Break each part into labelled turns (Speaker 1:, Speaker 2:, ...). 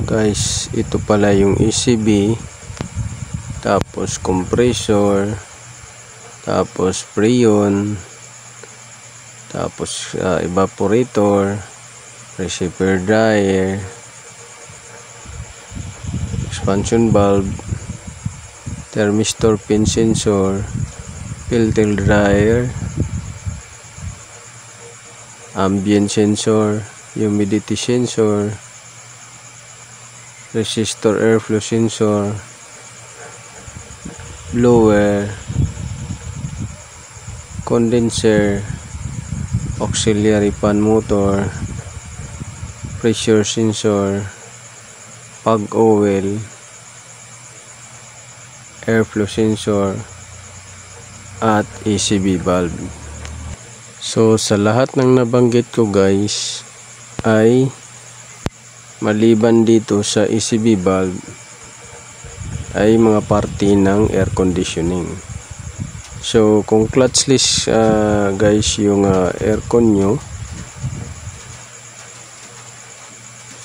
Speaker 1: Guys, ito pala yung ECB, tapos compressor, tapos freon, tapos evaporator, receiver dryer, expansion valve, thermistor pin sensor, filter dryer, ambient sensor, humidity sensor, resistor airflow sensor, blower, condenser, auxiliary fan motor, pressure sensor, pug oil, airflow sensor, at ECB valve. So sa lahat ng nabanggit ko guys ay maliban dito sa ECB valve ay mga parte ng air conditioning. So kung clutchless guys yung aircon nyo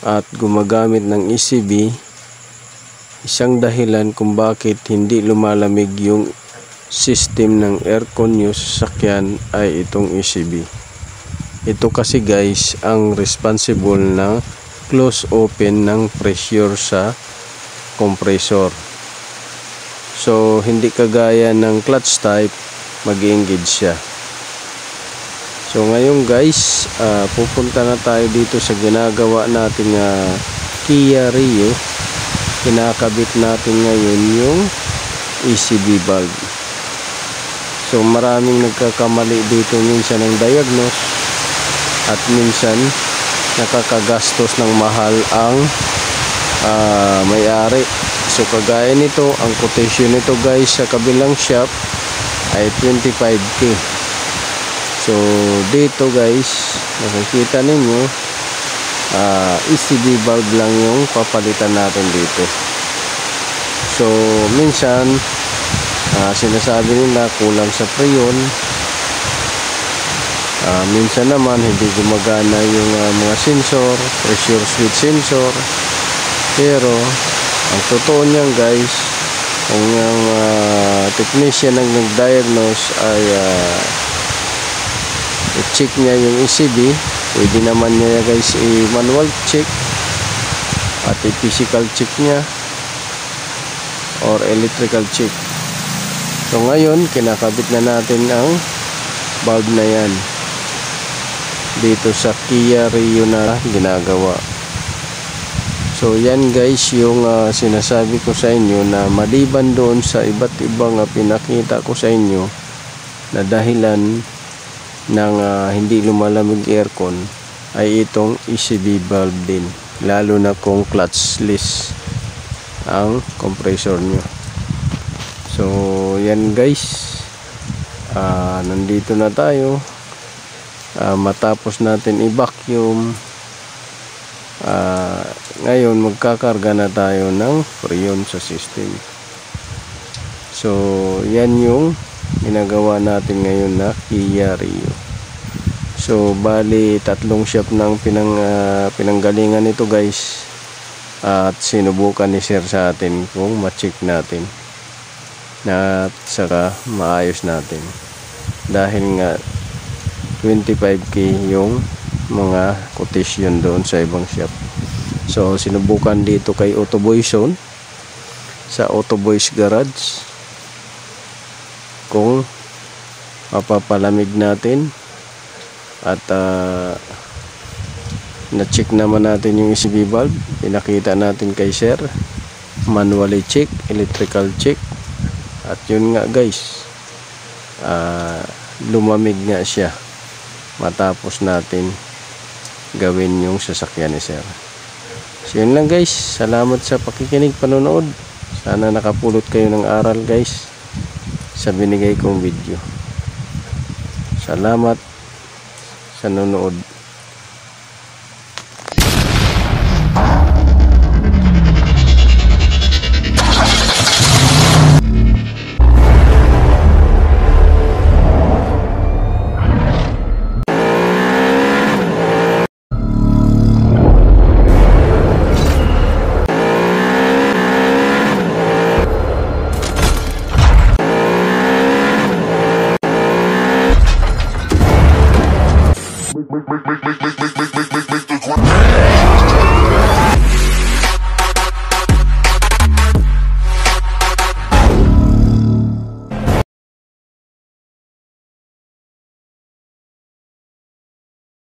Speaker 1: at gumagamit ng ECB, isang dahilan kung bakit hindi lumalamig yung system ng aircon nyo sa sasakyan ay itong ECB. Ito kasi guys ang responsible na close open ng pressure sa compressor. So hindi kagaya ng clutch type, mag-engage siya. So ngayon guys, pupunta na tayo dito sa ginagawa nating Kia Rio. Kinakabit natin ngayon yung ECB valve. So maraming nagkakamali dito, minsan ng diagnose at minsan nakakagastos ng mahal ang may-ari. So kagaya nito, ang quotation nito guys sa kabilang shop ay 25k. So dito guys, nakikita ninyo ECB valve lang yung papalitan natin dito. So minsan sinasabi nila kulang sa freon, minsan naman hindi gumagana yung mga sensor, pressure switch sensor. Pero ang totoo niyan guys, kung yung technician ang nag-diagnose ay i-check niya yung ECB, pwede naman niya guys i-manual check at i-physical check niya or electrical check. So ngayon kinakabit na natin ang valve na yan dito sa Kia Rio na ginagawa. So yan guys yung sinasabi ko sa inyo, na maliban doon sa iba't ibang pinakita ko sa inyo na dahilan ng hindi lumalamig aircon, ay itong ECB valve din, lalo na kung clutchless ang compressor nyo. So yan guys, nandito na tayo. Matapos natin i-vacuum, ngayon magkakarga na tayo ng freon sa system. So yan yung ginagawa natin ngayon na Kia Rio. So bali tatlong shop ng pinanggalingan nito guys, at sinubukan ni sir sa atin kung ma-check natin na at saka maayos natin, dahil nga 25k yung mga quotation doon sa ibang shop. So sinubukan dito kay Autoboy Zone, sa Autoboy's Garage, kung mapapalamig natin. At na-check naman natin yung ECB valve, pinakita natin kay sir, manually check, electrical check, at yun nga guys, lumamig nga siya matapos natin gawin yung sasakyan ni sir. So yun lang guys, salamat sa pakikinig, panonood. Sana nakapulot kayo ng aral guys sa binigay kong video. Salamat sa nanonood.